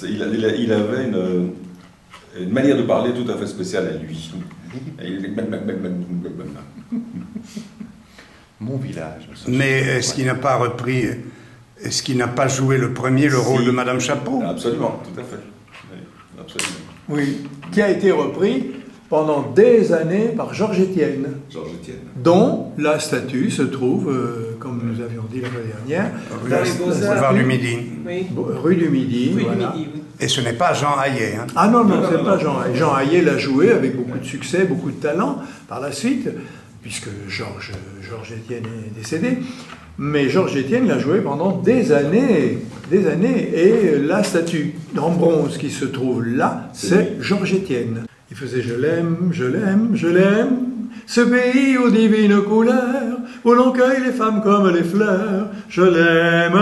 Il avait une manière de parler tout à fait spéciale à lui. Mon village. Mais est-ce qu'il n'a pas repris, est-ce qu'il n'a pas joué le premier, le rôle de Madame Chapeau? Absolument, tout à fait. Oui, absolument. Oui, qui a été repris pendant des années par Georges Étienne. Georges Étienne. Dont la statue se trouve, comme nous avions dit la fois dernière, Boulevard du Midi. Oui. rue du Midi. Rue Voilà. du Midi, oui. Et ce n'est pas Jean Hayet. Hein. Ah non, c'est pas Jean Hayet. Jean Hayet l'a joué avec beaucoup de succès, beaucoup de talent par la suite, puisque Georges Étienne est décédé. Mais Georges Étienne l'a joué pendant des années. Et la statue en bronze qui se trouve là, c'est Georges Étienne. Il faisait je l'aime, ce pays aux divines couleurs, où l'on cueille les femmes comme les fleurs, je l'aime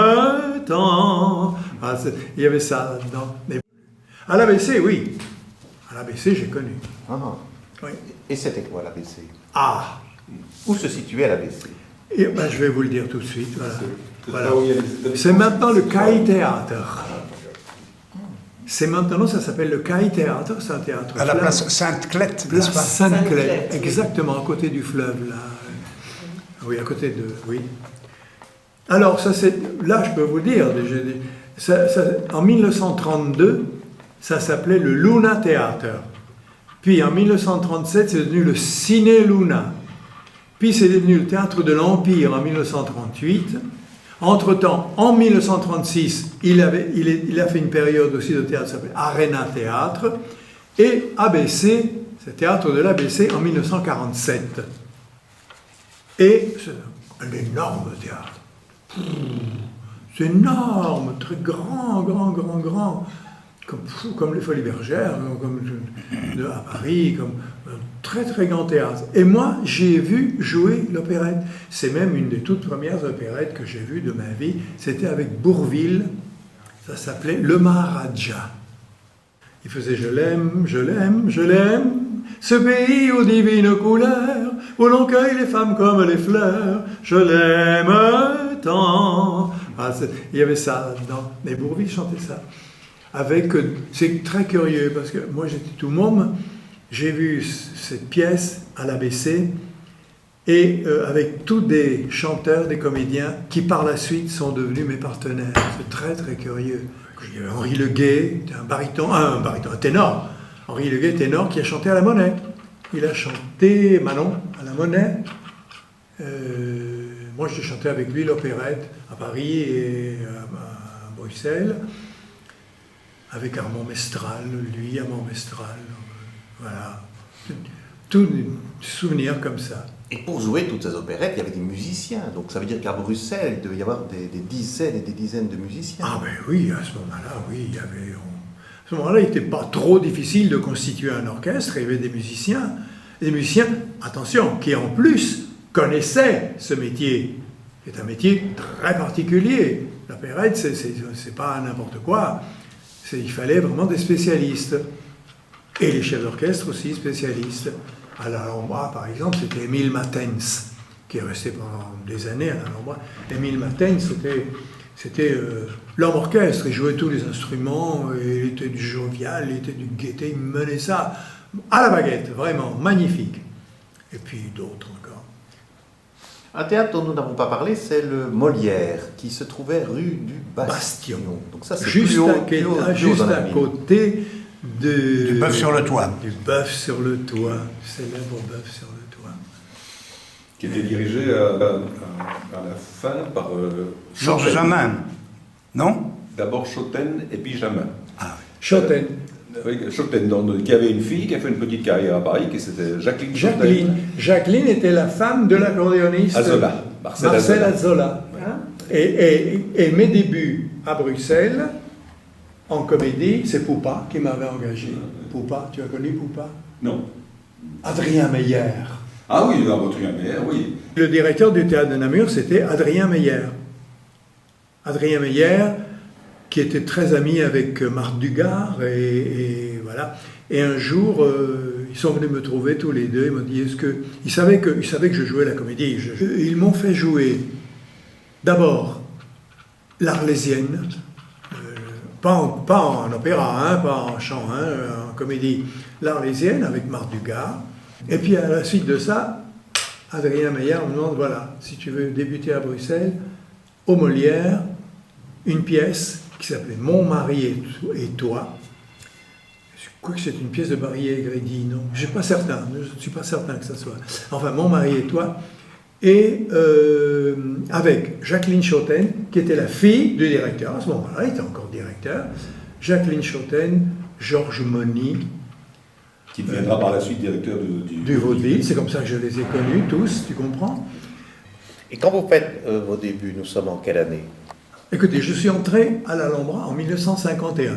tant. Ah, il y avait ça là-dedans. Mais à l'ABC, oui. À l'ABC, j'ai connu. Ah. Oui. Et c'était quoi l'ABC? Ah, Où se situait l'ABC? et, ben, je vais vous le dire tout de suite. Voilà. Voilà. là où il y a les- C'est maintenant le CAI Théâtre. C'est maintenant, ça s'appelle le CAI Théâtre, c'est un théâtre. À la flamand. place Sainte-Clette, Place n'est-ce pas? Sainte-Claire, Sainte-Claire, exactement, à côté du fleuve, là. Oui, à côté de... Oui. Alors, ça c'est... Là, je peux vous dire, en 1932, ça s'appelait le Luna Theater. Puis en 1937, c'est devenu le Ciné Luna. Puis c'est devenu le Théâtre de l'Empire en 1938. Entre-temps, en 1936, il a fait une période aussi de théâtre qui s'appelle Arena Théâtre. Et ABC, c'est le Théâtre de l'ABC en 1947. Et c'est un énorme théâtre. C'est énorme, très grand, comme les Folies Bergères, comme à Paris, comme un très très grand théâtre. Et moi, j'ai vu jouer l'opérette. C'est même une des toutes premières opérettes que j'ai vues de ma vie. C'était avec Bourvil. Ça s'appelait Le Maharaja. Il faisait je l'aime, ce pays aux divines couleurs, où l'on cueille les femmes comme les fleurs, je l'aime tant. Ah, il y avait ça là-dedans. Mais Bourvil chantait ça. C'est très curieux, parce que moi j'étais tout môme, j'ai vu cette pièce à l'ABC, et avec tous des chanteurs, des comédiens, qui par la suite sont devenus mes partenaires. C'est très très curieux. Il y avait Henri Leguet, un ténor. Henri Leguet, ténor, qui a chanté à la Monnaie. Il a chanté Manon à la Monnaie. Moi, j'ai chanté avec lui l'opérette à Paris et à Bruxelles, avec Armand Mestral, lui, Armand Mestral. Voilà. Tout des souvenirs comme ça. Et pour jouer toutes ces opérettes, il y avait des musiciens. Donc ça veut dire qu'à Bruxelles, il devait y avoir des dizaines et des dizaines de musiciens. Ah ben oui, à ce moment-là, oui, il y avait... À ce moment-là, il n'était pas trop difficile de constituer un orchestre. Il y avait des musiciens, attention, qui en plus connaissaient ce métier. C'est un métier très particulier. L'opérette, c'est pas n'importe quoi. Il fallait vraiment des spécialistes. Et les chefs d'orchestre aussi spécialistes. À l'Alhambra, par exemple, c'était Émile Matens, qui est resté pendant des années à l'Alhambra. Émile Matens, c'était l'homme orchestre. Il jouait tous les instruments, il était du jovial, il était du gaieté, il menait ça à la baguette, vraiment magnifique. Et puis d'autres encore. Un théâtre dont nous n'avons pas parlé, c'est le Molière, qui se trouvait rue du Bastion. Donc ça, c'est Juste plus haut, juste dans la à ville. côté Du bœuf sur le toit. Du bœuf sur le toit, célèbre bœuf sur le toit. Qui était dirigé à la fin par Georges Jamin, non? D'abord Schotten et puis Jamin. Ah oui. Schotten. Oui, Schotten, qui avait une fille qui a fait une petite carrière à Paris, qui c'était Jacqueline Schotten. Jacqueline était la femme de l'accordéoniste Azola. Marcel Azola. Hein? Et mes débuts à Bruxelles, en comédie, c'est Poupa qui m'avait engagé. Poupa, tu as connu Poupa? Non. Adrien Meyer. Ah oui, Adrien Meyer, oui. Le directeur du théâtre de Namur, c'était Adrien Meyer. Adrien Meyer, qui était très ami avec Marthe Dugard, et voilà. Et un jour, ils sont venus me trouver tous les deux, ils m'ont dit, ils savaient que je jouais la comédie. Ils m'ont fait jouer d'abord l'Arlésienne, pas en opéra, hein, pas en chant, hein, en comédie, l'Arlésienne avec Marthe Dugard. Et puis à la suite de ça, Adrien Meillard me demande, voilà, si tu veux débuter à Bruxelles, au Molière, une pièce qui s'appelait Mon mari et toi. Je crois que c'est une pièce de Barrier et Grédy, non? Je ne suis pas certain que ça soit. Enfin, Mon mari et toi. Et avec Jacqueline Chautaine, qui était la fille du directeur, à ce moment-là, il était encore directeur, Jacqueline Chautaine, Georges Mony, Qui deviendra par la suite directeur du Vaudeville, c'est comme ça que je les ai connus tous, tu comprends? Et quand vous faites vos débuts, nous sommes en quelle année? Écoutez, je suis entré à l'Alhambra en 1951.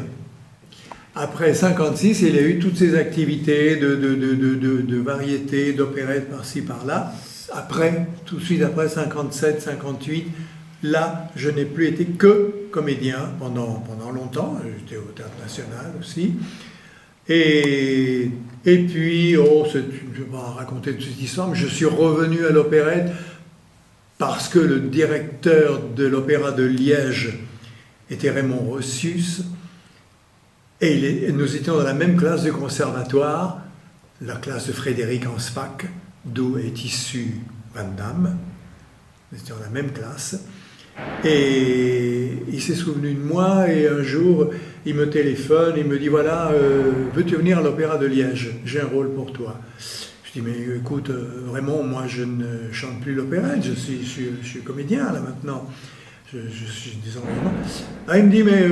Après 56, il y a eu toutes ces activités de variété, d'opérette par-ci, par-là. Après, tout de suite après 57, 58, là, je n'ai plus été que comédien pendant longtemps. J'étais au Théâtre National aussi. Et puis, je ne vais pas raconter toute cette histoire, mais je suis revenu à l'opérette parce que le directeur de l'Opéra de Liège était Raymond Rossius, et nous étions dans la même classe de conservatoire, la classe de Frédéric Anspach, d'où est issu Van Damme. Nous étions dans la même classe. Et il s'est souvenu de moi, et un jour, il me téléphone, il me dit, voilà, veux-tu venir à l'Opéra de Liège? J'ai un rôle pour toi. Je dis, mais écoute, vraiment, moi, je ne chante plus l'opérette, je suis comédien, là, maintenant. Je suis désormais... Ah, il me dit, mais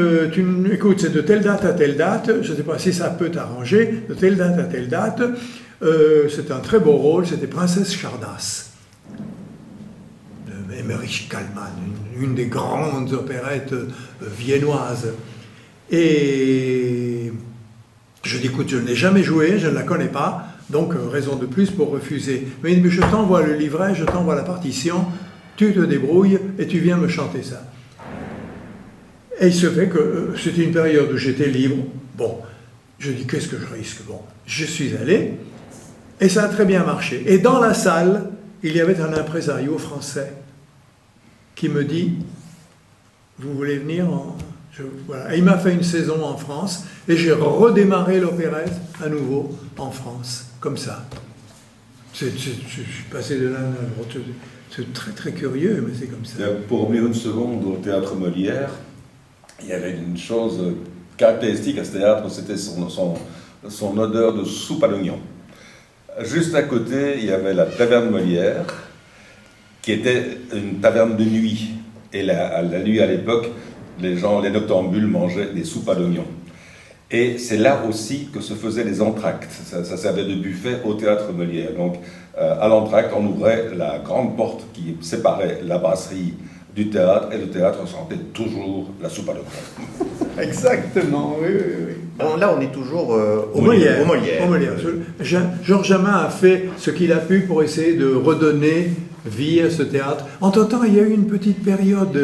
écoute, c'est de telle date à telle date, je ne sais pas si ça peut t'arranger, de telle date à telle date, c'est un très beau rôle, c'était Princesse Chardas. Emmerich Kallmann, une des grandes opérettes viennoises. Et je dis, écoute, je ne l'ai jamais joué, je ne la connais pas, donc raison de plus pour refuser. Mais je t'envoie le livret, je t'envoie la partition, tu te débrouilles et tu viens me chanter ça. Et il se fait que c'était une période où j'étais libre. Bon, je dis, qu'est-ce que je risque? Bon, je suis allé, et ça a très bien marché. Et dans la salle, il y avait un impresario français qui me dit, vous voulez venir voilà. Et il m'a fait une saison en France, et j'ai redémarré l'opérette à nouveau en France, comme ça. Je suis passé de l'un à l'autre. C'est très très curieux, mais c'est comme ça. Pour revenir une seconde au théâtre Molière, il y avait une chose caractéristique à ce théâtre, c'était son odeur de soupe à l'oignon. Juste à côté, il y avait la taverne Molière, qui était une taverne de nuit. Et la nuit, à l'époque, les noctambules mangeaient des soupes à l'oignon. Et c'est là aussi que se faisaient les entr'actes. Ça servait de buffet au théâtre Molière. Donc, à l'entr'acte, on ouvrait la grande porte qui séparait la brasserie du théâtre, et le théâtre sentait toujours la soupe à l'oignon. Exactement, oui. Alors là, on est toujours au Molière. Georges Jamin a fait ce qu'il a pu pour essayer de redonner vie à ce théâtre. Entre-temps, il y a eu une petite période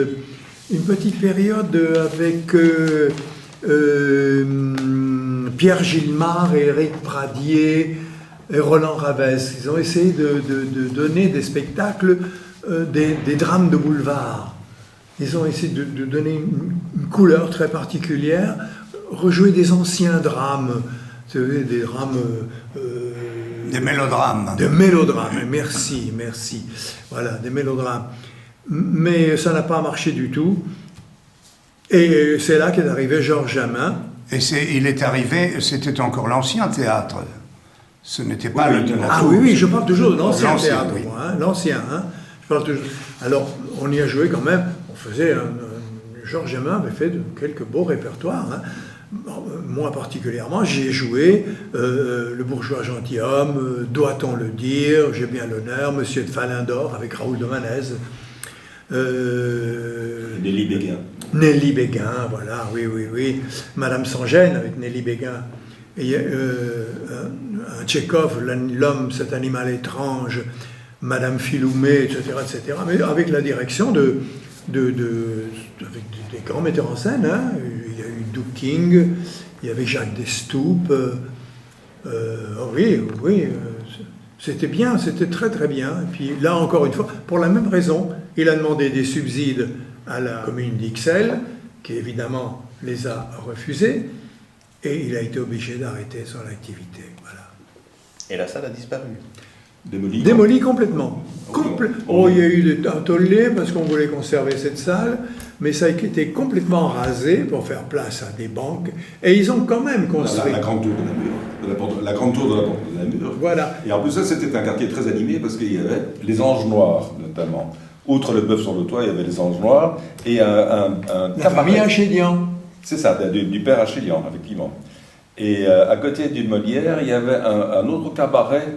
avec Pierre Gilmar et Éric Pradier et Roland Ravès. Ils ont essayé de donner des spectacles, des drames de boulevard. Ils ont essayé de donner une couleur très particulière, rejouer des anciens drames, des drames... des mélodrames. Des mélodrames, merci. Voilà, des mélodrames. Mais ça n'a pas marché du tout. Et c'est là qu'est arrivé Georges Jamin. Et il est arrivé, c'était encore l'ancien théâtre. Ce n'était pas le théâtre. Ah oui, je parle toujours de l'ancien théâtre, oui. moi, hein, l'ancien. Hein. Je parle toujours... Alors, on y a joué quand même, Georges Jamin avait fait quelques beaux répertoires. Hein. Moi particulièrement, j'ai joué Le bourgeois gentilhomme, Doit-on le dire, J'ai bien l'honneur, Monsieur de Falindor avec Raoul de Manez. Nelly Béguin. Nelly Béguin, voilà, oui. Madame Sans-Gêne avec Nelly Béguin. Et un Tchekhov, L'homme, cet animal étrange, Madame Filoumet, etc., mais avec la direction avec des grands metteurs en scène. Hein. Il y a eu Doug King, il y avait Jacques Destoupes. Oui, c'était bien, c'était très très bien. Et puis là, encore une fois, pour la même raison, il a demandé des subsides à la commune d'Ixelles, qui évidemment les a refusés, et il a été obligé d'arrêter son activité. Voilà. Et la salle a disparu. Démoli complètement. Il y a eu un tollé parce qu'on voulait conserver cette salle, mais ça a été complètement rasé pour faire place à des banques. Et ils ont quand même construit. La grande tour de Namur. La grande tour de la porte de Namur. Voilà. Et en plus, ça, c'était un quartier très animé parce qu'il y avait les Anges Noirs, notamment. Outre le bœuf sur le toit, il y avait les Anges Noirs et La famille Achédian. C'est ça, du père Achédian, effectivement. Et à côté du Molière, il y avait un autre cabaret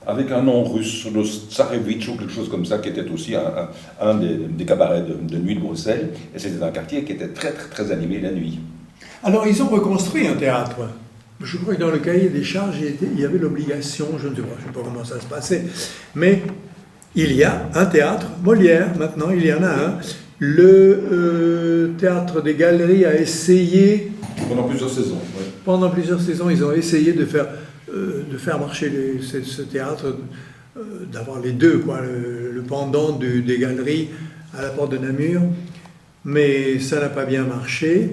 avec un nom russe, le Tsarevitch ou quelque chose comme ça, qui était aussi un des cabarets de nuit de Bruxelles. Et c'était un quartier qui était très, très, très animé la nuit. Alors, ils ont reconstruit un théâtre. Je crois que dans le cahier des charges, il y avait l'obligation, je ne sais pas comment ça se passait, mais il y a un théâtre, Molière, maintenant, il y en a un. Le théâtre des Galeries a essayé... Pendant plusieurs saisons. Ouais. Pendant plusieurs saisons, ils ont essayé de faire marcher ce théâtre, d'avoir les deux, quoi, le pendant des Galeries à la porte de Namur, mais ça n'a pas bien marché.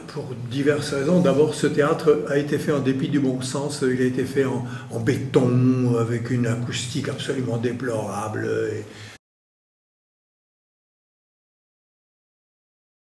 Pour diverses raisons. D'abord, ce théâtre a été fait en dépit du bon sens. Il a été fait en béton, avec une acoustique absolument déplorable.